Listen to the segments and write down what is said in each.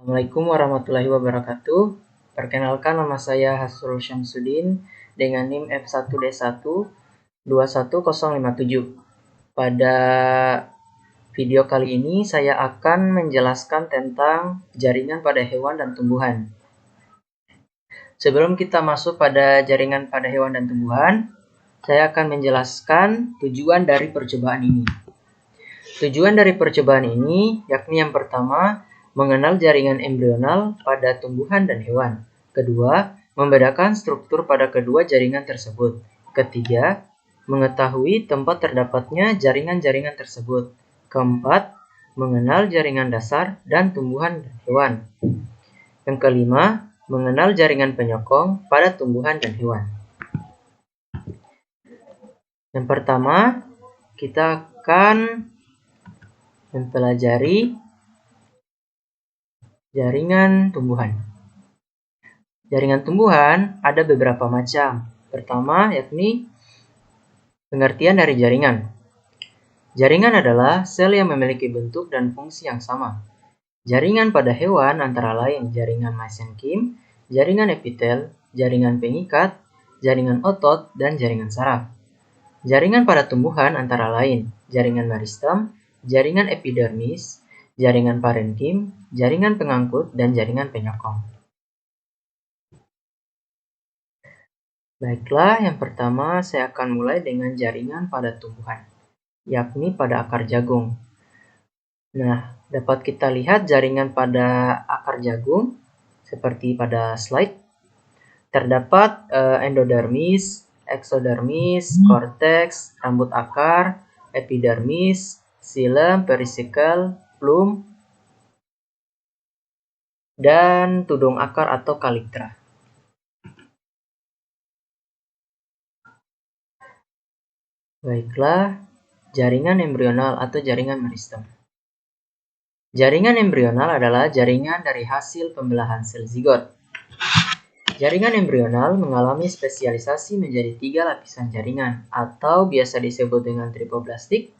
Assalamualaikum warahmatullahi wabarakatuh. Perkenalkan, nama saya Hasrul Syamsuddin dengan NIM F1D1 21057. Pada video kali ini saya akan menjelaskan tentang jaringan pada hewan dan tumbuhan. Sebelum kita masuk pada jaringan pada hewan dan tumbuhan, saya akan menjelaskan tujuan dari percobaan ini. Tujuan dari percobaan ini yakni yang pertama, mengenal jaringan embrional pada tumbuhan dan hewan. Kedua, membedakan struktur pada kedua jaringan tersebut. Ketiga, mengetahui tempat terdapatnya jaringan-jaringan tersebut. Keempat, mengenal jaringan dasar dan tumbuhan dan hewan. Yang kelima, mengenal jaringan penyokong pada tumbuhan dan hewan. Yang pertama, kita akan mempelajari jaringan tumbuhan. Jaringan tumbuhan ada beberapa macam. Pertama, yakni pengertian dari jaringan. Jaringan adalah sel yang memiliki bentuk dan fungsi yang sama. Jaringan pada hewan antara lain jaringan mesenkim, jaringan epitel, jaringan pengikat, jaringan otot, dan jaringan saraf. Jaringan pada tumbuhan antara lain jaringan meristem, jaringan epidermis, jaringan parenkim, jaringan pengangkut, dan jaringan penyokong. Baiklah, yang pertama saya akan mulai dengan jaringan pada tumbuhan, yakni pada akar jagung. Nah, dapat kita lihat jaringan pada akar jagung seperti pada slide. Terdapat endodermis, eksodermis, korteks, rambut akar, epidermis, xilem, perisikkel, plum, dan tudung akar atau kaliktra. Baiklah, jaringan embrional atau jaringan meristem. Jaringan embrional adalah jaringan dari hasil pembelahan sel zigot. Jaringan embrional mengalami spesialisasi menjadi 3 lapisan jaringan atau biasa disebut dengan tripoblastik,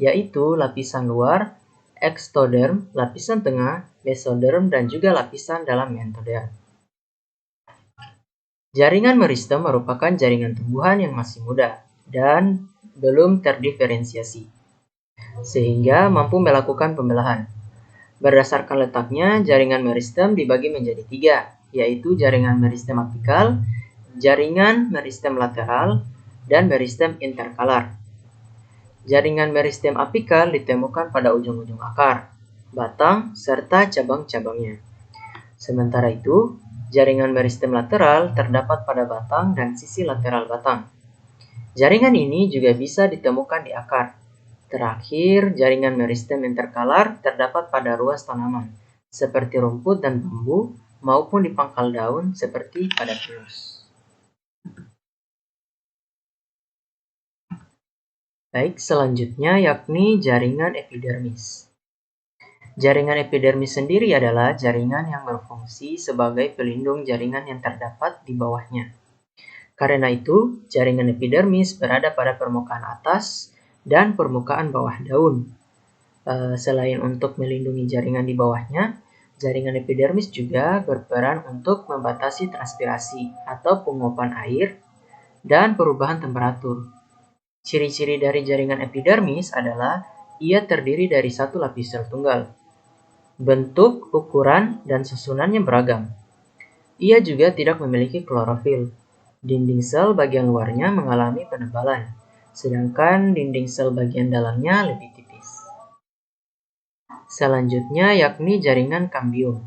yaitu lapisan luar, ektoderm, lapisan tengah, mesoderm, dan juga lapisan dalam entoderm. Jaringan meristem merupakan jaringan tumbuhan yang masih muda dan belum terdiferensiasi, sehingga mampu melakukan pembelahan. Berdasarkan letaknya, jaringan meristem dibagi menjadi 3, yaitu jaringan meristem apikal, jaringan meristem lateral, dan meristem interkalar. Jaringan meristem apikal ditemukan pada ujung-ujung akar, batang, serta cabang-cabangnya. Sementara itu, jaringan meristem lateral terdapat pada batang dan sisi lateral batang. Jaringan ini juga bisa ditemukan di akar. Terakhir, jaringan meristem interkalar terdapat pada ruas tanaman, seperti rumput dan bambu, maupun di pangkal daun, seperti pada pinus. Baik, selanjutnya yakni jaringan epidermis. Jaringan epidermis sendiri adalah jaringan yang berfungsi sebagai pelindung jaringan yang terdapat di bawahnya. Karena itu, jaringan epidermis berada pada permukaan atas dan permukaan bawah daun. Selain untuk melindungi jaringan di bawahnya, jaringan epidermis juga berperan untuk membatasi transpirasi atau penguapan air dan perubahan temperatur. Ciri-ciri dari jaringan epidermis adalah ia terdiri dari satu lapis sel tunggal. Bentuk, ukuran, dan susunannya beragam. Ia juga tidak memiliki klorofil. Dinding sel bagian luarnya mengalami penebalan, sedangkan dinding sel bagian dalamnya lebih tipis. Selanjutnya yakni jaringan kambium.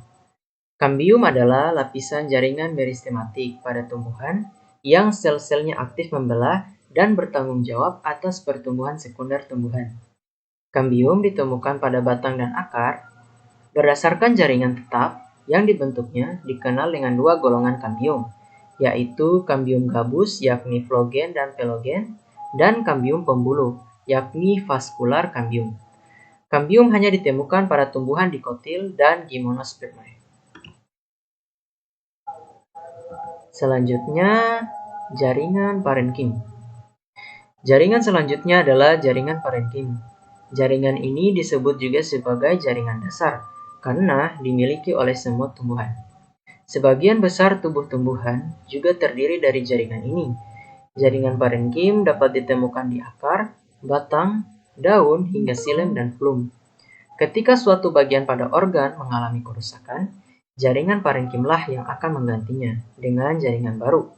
Kambium adalah lapisan jaringan meristematik pada tumbuhan yang sel-selnya aktif membelah dan bertanggung jawab atas pertumbuhan sekunder tumbuhan. Kambium ditemukan pada batang dan akar berdasarkan jaringan tetap yang dibentuknya dikenal dengan 2 golongan kambium, yaitu kambium gabus yakni flogen dan pelogen, dan kambium pembuluh yakni vaskular kambium. Kambium hanya ditemukan pada tumbuhan dikotil dan gimnospermae. Selanjutnya, jaringan parenkim. Jaringan selanjutnya adalah jaringan parenkim. Jaringan ini disebut juga sebagai jaringan dasar karena dimiliki oleh semua tumbuhan. Sebagian besar tubuh tumbuhan juga terdiri dari jaringan ini. Jaringan parenkim dapat ditemukan di akar, batang, daun, hingga xilem dan flum. Ketika suatu bagian pada organ mengalami kerusakan, jaringan parenkimlah yang akan menggantinya dengan jaringan baru.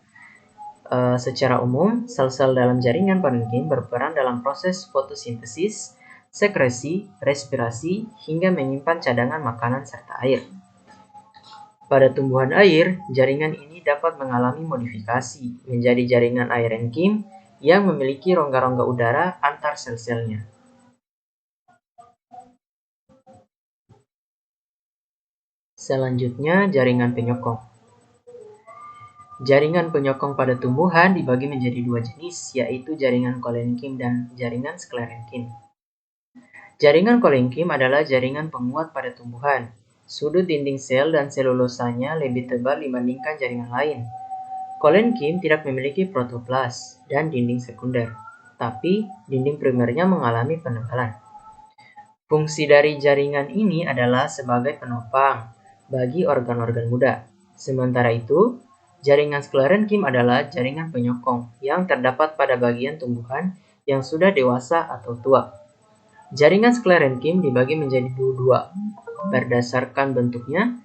Secara umum, sel-sel dalam jaringan parenkim berperan dalam proses fotosintesis, sekresi, respirasi, hingga menyimpan cadangan makanan serta air. Pada tumbuhan air, jaringan ini dapat mengalami modifikasi menjadi jaringan aerenkim yang memiliki rongga-rongga udara antar sel-selnya. Selanjutnya, jaringan penyokong. Jaringan penyokong pada tumbuhan dibagi menjadi dua jenis, yaitu jaringan kolenkim dan jaringan sklerenkim. Jaringan kolenkim adalah jaringan penguat pada tumbuhan. Sudut dinding sel dan selulosanya lebih tebal dibandingkan jaringan lain. Kolenkim tidak memiliki protoplas dan dinding sekunder, tapi dinding primernya mengalami penebalan. Fungsi dari jaringan ini adalah sebagai penopang bagi organ-organ muda. Sementara itu, jaringan sklerenkim adalah jaringan penyokong yang terdapat pada bagian tumbuhan yang sudah dewasa atau tua. Jaringan sklerenkim dibagi menjadi dua berdasarkan bentuknya,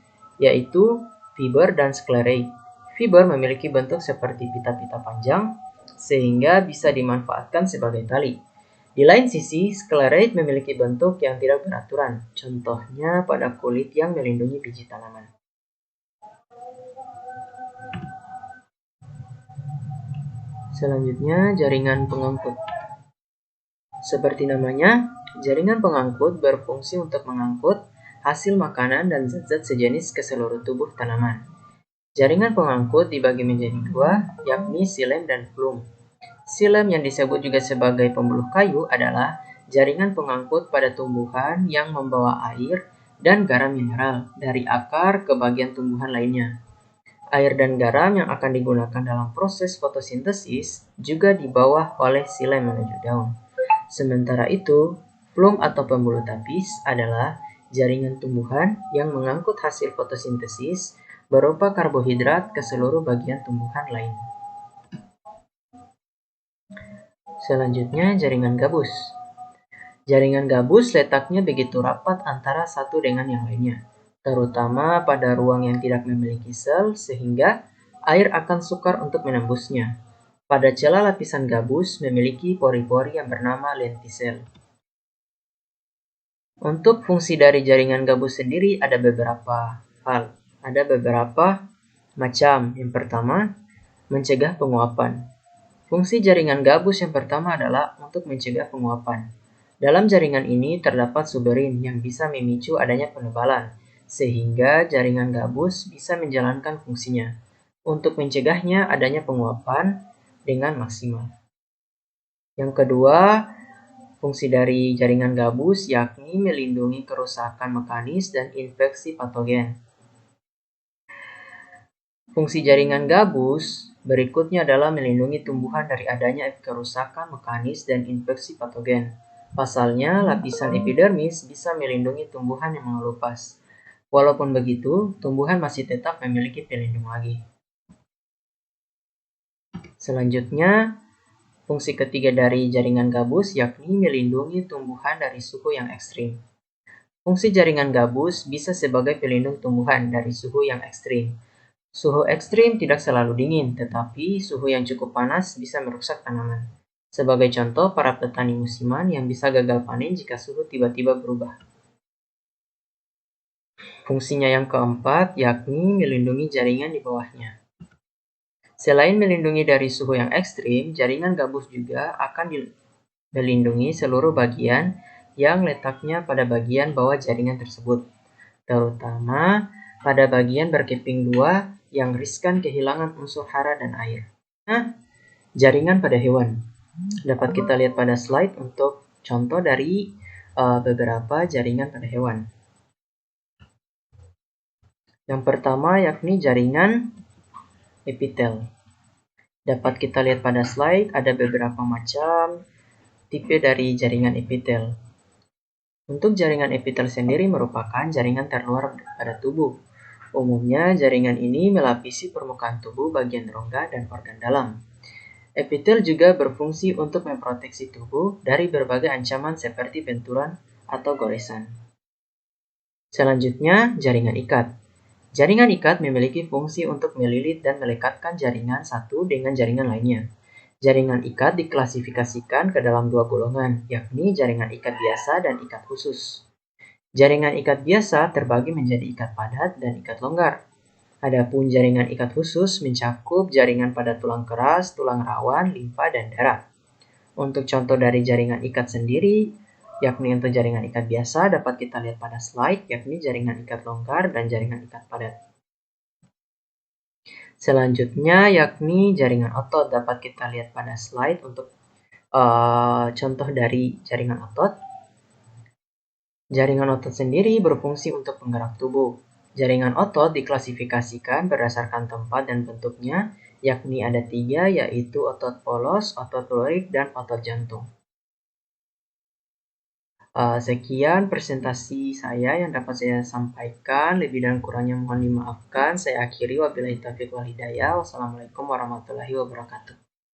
yaitu fiber dan sklerate. Fiber memiliki bentuk seperti pita-pita panjang, sehingga bisa dimanfaatkan sebagai tali. Di lain sisi, sklerate memiliki bentuk yang tidak beraturan, contohnya pada kulit yang melindungi biji tanaman. Selanjutnya, jaringan pengangkut. Seperti namanya, jaringan pengangkut berfungsi untuk mengangkut hasil makanan dan zat-zat sejenis ke seluruh tubuh tanaman. Jaringan pengangkut dibagi menjadi dua, yakni xilem dan flum. Xilem yang disebut juga sebagai pembuluh kayu adalah jaringan pengangkut pada tumbuhan yang membawa air dan garam mineral dari akar ke bagian tumbuhan lainnya. Air dan garam yang akan digunakan dalam proses fotosintesis juga dibawa oleh xilem menuju daun. Sementara itu, flum atau pembuluh tapis adalah jaringan tumbuhan yang mengangkut hasil fotosintesis berupa karbohidrat ke seluruh bagian tumbuhan lain. Selanjutnya, jaringan gabus. Jaringan gabus letaknya begitu rapat antara satu dengan yang lainnya, terutama pada ruang yang tidak memiliki sel sehingga air akan sukar untuk menembusnya. Pada celah lapisan gabus memiliki pori-pori yang bernama lentisel. Untuk fungsi dari jaringan gabus sendiri ada beberapa hal. Ada beberapa macam. Yang pertama, mencegah penguapan. Fungsi jaringan gabus yang pertama adalah untuk mencegah penguapan. Dalam jaringan ini terdapat suberin yang bisa memicu adanya penebalan, sehingga jaringan gabus bisa menjalankan fungsinya untuk mencegahnya adanya penguapan dengan maksimal. Yang kedua, fungsi dari jaringan gabus yakni melindungi kerusakan mekanis dan infeksi patogen. Fungsi jaringan gabus berikutnya adalah melindungi tumbuhan dari adanya kerusakan mekanis dan infeksi patogen. Pasalnya, lapisan epidermis bisa melindungi tumbuhan yang mengelupas. Walaupun begitu, tumbuhan masih tetap memiliki pelindung lagi. Selanjutnya, fungsi ketiga dari jaringan gabus yakni melindungi tumbuhan dari suhu yang ekstrim. Fungsi jaringan gabus bisa sebagai pelindung tumbuhan dari suhu yang ekstrim. Suhu ekstrim tidak selalu dingin, tetapi suhu yang cukup panas bisa merusak tanaman. Sebagai contoh, para petani musiman yang bisa gagal panen jika suhu tiba-tiba berubah. Fungsinya yang keempat yakni melindungi jaringan di bawahnya. Selain melindungi dari suhu yang ekstrim, jaringan gabus juga akan melindungi seluruh bagian yang letaknya pada bagian bawah jaringan tersebut, terutama pada bagian berkeping dua yang riskan kehilangan unsur hara dan air. Nah, jaringan pada hewan. Dapat kita lihat pada slide untuk contoh dari beberapa jaringan pada hewan. Yang pertama yakni jaringan epitel. Dapat kita lihat pada slide ada beberapa macam tipe dari jaringan epitel. Untuk jaringan epitel sendiri merupakan jaringan terluar pada tubuh. Umumnya, jaringan ini melapisi permukaan tubuh bagian rongga dan organ dalam. Epitel juga berfungsi untuk memproteksi tubuh dari berbagai ancaman seperti benturan atau goresan. Selanjutnya, jaringan ikat. Jaringan ikat memiliki fungsi untuk melilit dan melekatkan jaringan satu dengan jaringan lainnya. Jaringan ikat diklasifikasikan ke dalam dua golongan, yakni jaringan ikat biasa dan ikat khusus. Jaringan ikat biasa terbagi menjadi ikat padat dan ikat longgar. Adapun jaringan ikat khusus mencakup jaringan pada tulang keras, tulang rawan, limfa, dan darah. Untuk contoh dari jaringan ikat sendiri, yakni untuk jaringan ikat biasa dapat kita lihat pada slide, yakni jaringan ikat longgar dan jaringan ikat padat. Selanjutnya yakni jaringan otot dapat kita lihat pada slide untuk contoh dari jaringan otot. Jaringan otot sendiri berfungsi untuk penggerak tubuh. Jaringan otot diklasifikasikan berdasarkan tempat dan bentuknya, yakni ada 3, yaitu otot polos, otot lurik, dan otot jantung. Sekian presentasi saya yang dapat saya sampaikan. Lebih dan kurangnya mohon dimaafkan. Saya akhiri, wabillahi taufiq wal hidayah. Wassalamualaikum warahmatullahi wabarakatuh.